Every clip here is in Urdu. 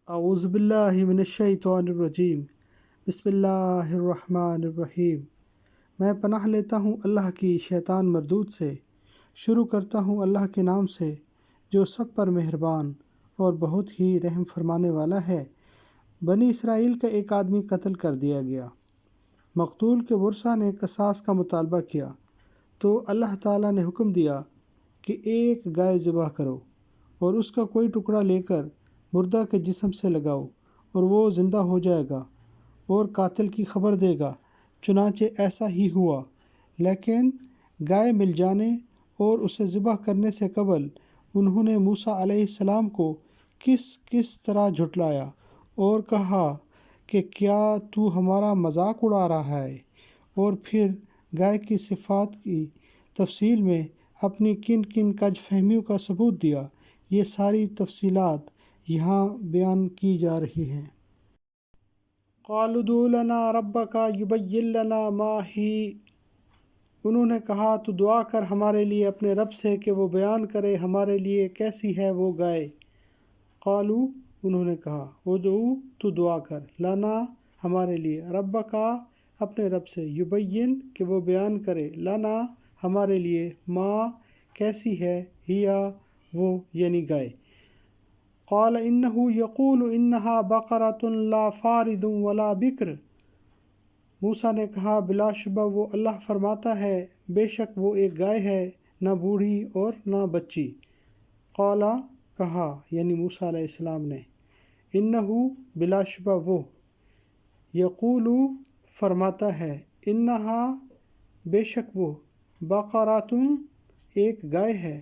اعوذ باللہ من الشیطان الرجیم، بسم اللہ الرحمن الرحیم۔ میں پناہ لیتا ہوں اللہ کی شیطان مردود سے۔ شروع کرتا ہوں اللہ کے نام سے جو سب پر مہربان اور بہت ہی رحم فرمانے والا ہے۔ بنی اسرائیل کا ایک آدمی قتل کر دیا گیا۔ مقتول کے ورثاء نے قصاص کا مطالبہ کیا تو اللہ تعالیٰ نے حکم دیا کہ ایک گائے ذبح کرو اور اس کا کوئی ٹکڑا لے کر مردہ کے جسم سے لگاؤ اور وہ زندہ ہو جائے گا اور قاتل کی خبر دے گا۔ چنانچہ ایسا ہی ہوا، لیکن گائے مل جانے اور اسے ذبح کرنے سے قبل انہوں نے موسیٰ علیہ السلام کو کس طرح جھٹلایا اور کہا کہ کیا تو ہمارا مذاق اڑا رہا ہے، اور پھر گائے کی صفات کی تفصیل میں اپنی کن کج فہمیوں کا ثبوت دیا۔ یہ ساری تفصیلات یہاں بیان کی جا رہی ہیں۔ قالوا ادع لنا ربک یبین لنا ما ہی، انہوں نے کہا تو دعا کر ہمارے لیے اپنے رب سے کہ وہ بیان کرے ہمارے لیے کیسی ہے وہ گائے۔ قالوا، انہوں نے کہا، ادعو، تو دعا کر، لنا، ہمارے لیے، ربک، اپنے رب سے، یبین، کہ وہ بیان کرے، لنا، ہمارے لیے، ما، کیسی ہے، ہیا، وہ، یعنی گائے۔ قال انہ یقول انہا بقرۃ لا فارض ولا بکر، موسیٰ نے کہا بلا شبہ وہ اللہ فرماتا ہے بے شک وہ ایک گائے ہے، نہ بوڑھی اور نہ بچی۔ قال، کہا، یعنی موسیٰ علیہ السلام نے، انہ، بلا شبہ وہ، یقول، فرماتا ہے، انہا، بے شک وہ، بقرۃ، ایک گائے ہے،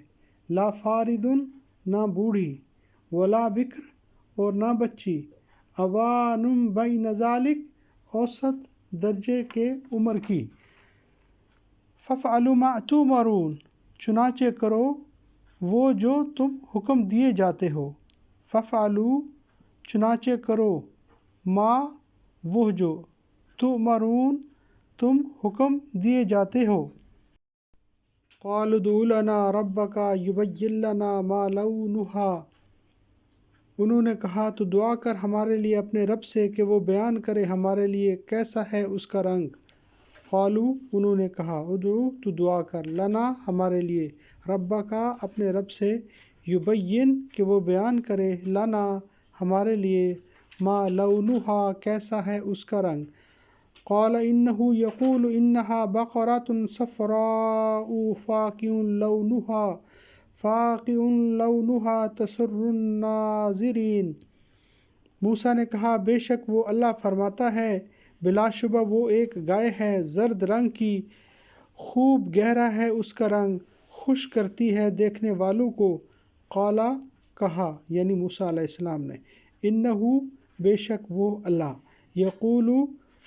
لا فارض، نہ بوڑھی، ولا بکر، اور نہ بچی، اوان بین ذالک، اوسط درجے کے عمر کی۔ فافعلوا ما تؤمرون، چنانچہ کرو وہ جو تم حکم دیے جاتے ہو۔ فافعلوا، چنانچہ کرو، ما، وہ جو، تؤمرون، تم حکم دیے جاتے ہو۔ قالوا ادع لنا ربک یبین لنا ما لونہا، انہوں نے کہا تو دعا کر ہمارے لیے اپنے رب سے کہ وہ بیان کرے ہمارے لیے کیسا ہے اس کا رنگ۔ قالوا، انہوں نے کہا، ادعو، تو دعا کر، لنا، ہمارے لیے، ربک، اپنے رب سے، یبین، کہ وہ بیان کرے، لنا، ہمارے لیے، ما لونہا، کیسا ہے اس کا رنگ۔ قال انہ یقول انہا بقرۃ صفراء فاقع لونہا تسر الناظرین، موسیٰ نے کہا بے شک وہ اللہ فرماتا ہے بلا شبہ وہ ایک گائے ہے زرد رنگ کی، خوب گہرا ہے اس کا رنگ، خوش کرتی ہے دیکھنے والوں کو۔ قال، کہا، یعنی موسیٰ علیہ السلام نے، انہ، بے شک وہ اللہ، یقول،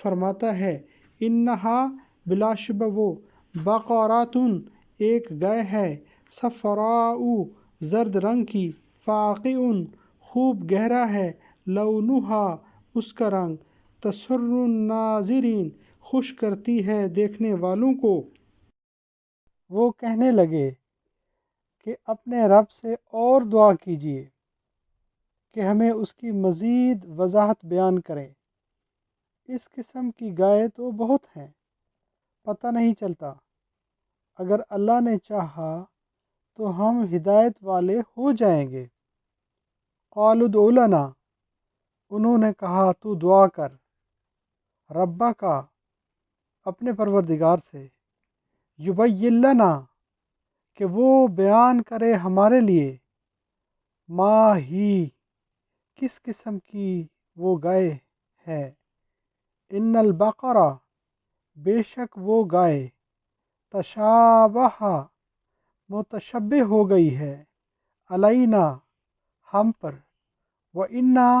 فرماتا ہے، انہا، بلا شبہ وہ، بقرۃ، ایک گائے ہے، صفراء، زرد رنگ کی، فاقع، خوب گہرا ہے، لونہا، اس کا رنگ، تسر الناظرین، خوش کرتی ہے دیکھنے والوں کو۔ وہ کہنے لگے کہ اپنے رب سے اور دعا کیجیے کہ ہمیں اس کی مزید وضاحت بیان کریں۔ اس قسم کی گائے تو بہت ہیں، پتہ نہیں چلتا۔ اگر اللہ نے چاہا تو ہم ہدایت والے ہو جائیں گے۔ قالوا ادع لنا، انہوں نے کہا تو دعا کر، ربک، اپنے پروردگار سے، یبین لنا، کہ وہ بیان کرے ہمارے لیے، ما ہی، کس قسم کی وہ گائے ہے، ان البقرہ، بے شک وہ گائے، تشابہ، متشبہ ہو گئی ہے، علینا، ہم پر، وَإِنَّا،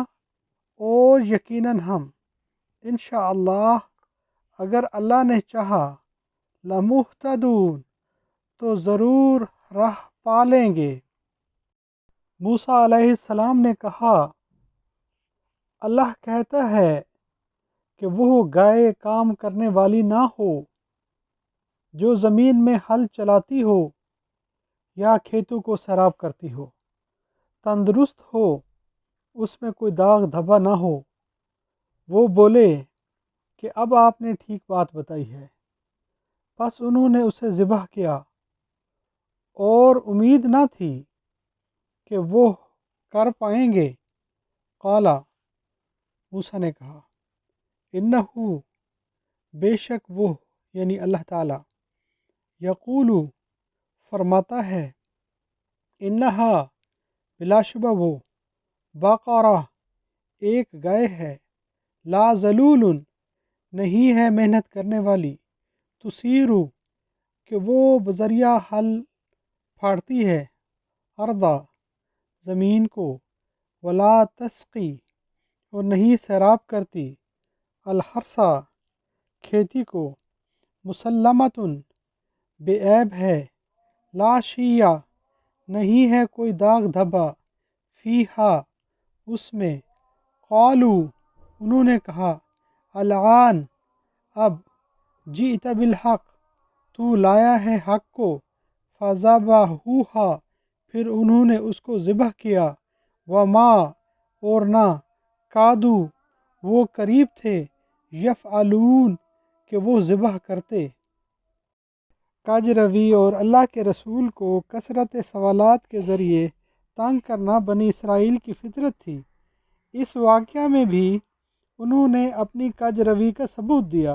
اور یقیناً ہم، انشاءاللہ، اگر اللہ نے چاہا، لمہتدون، تو ضرور راہ پا لیں گے۔ موسیٰ علیہ السلام نے کہا، اللہ کہتا ہے کہ وہ گائے کام کرنے والی نہ ہو جو زمین میں ہل چلاتی ہو یا کھیتوں کو سیراب کرتی ہو، تندرست ہو اس میں کوئی داغ دھبا نہ ہو۔ وہ بولے کہ اب آپ نے ٹھیک بات بتائی ہے۔ پس انہوں نے اسے ذبح کیا، اور امید نہ تھی کہ وہ کر پائیں گے۔ قالا، موسیٰ نے کہا، انہو، بے شک وہ یعنی اللہ تعالیٰ، یقول، فرماتا ہے، انہا، بلا شبہ وہ، بقرہ، ایک گائے ہے، لا ذلول، نہیں ہے محنت کرنے والی، تثیرو، کہ وہ بذریعہ حل پھاڑتی ہے، ارضا، زمین کو، ولا تسقی، اور نہیں سیراب کرتی، الحرثا، کھیتی کو، مسلمتن، بے عیب ہے، لا شیع، نہیں ہے کوئی داغ دھبا، فیہا، اس میں، قالو، انہوں نے کہا، الآن، اب، جئت بالحق، تو لایا ہے حق کو، فذبحوہا، پھر انہوں نے اس کو ذبح کیا، وما، اور نہ، کادو، وہ قریب تھے، یفعلون، کہ وہ ذبح کرتے۔ کج روی اور اللہ کے رسول کو کثرت سوالات کے ذریعے تنگ کرنا بنی اسرائیل کی فطرت تھی۔ اس واقعہ میں بھی انہوں نے اپنی کج روی کا ثبوت دیا،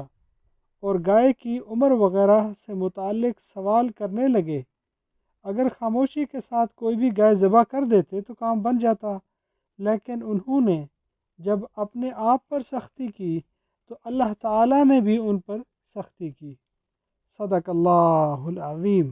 اور گائے کی عمر وغیرہ سے متعلق سوال کرنے لگے۔ اگر خاموشی کے ساتھ کوئی بھی گائے ذبح کر دیتے تو کام بن جاتا، لیکن انہوں نے جب اپنے آپ پر سختی کی تو اللہ تعالیٰ نے بھی ان پر سختی کی۔ صدق اللہ العظیم۔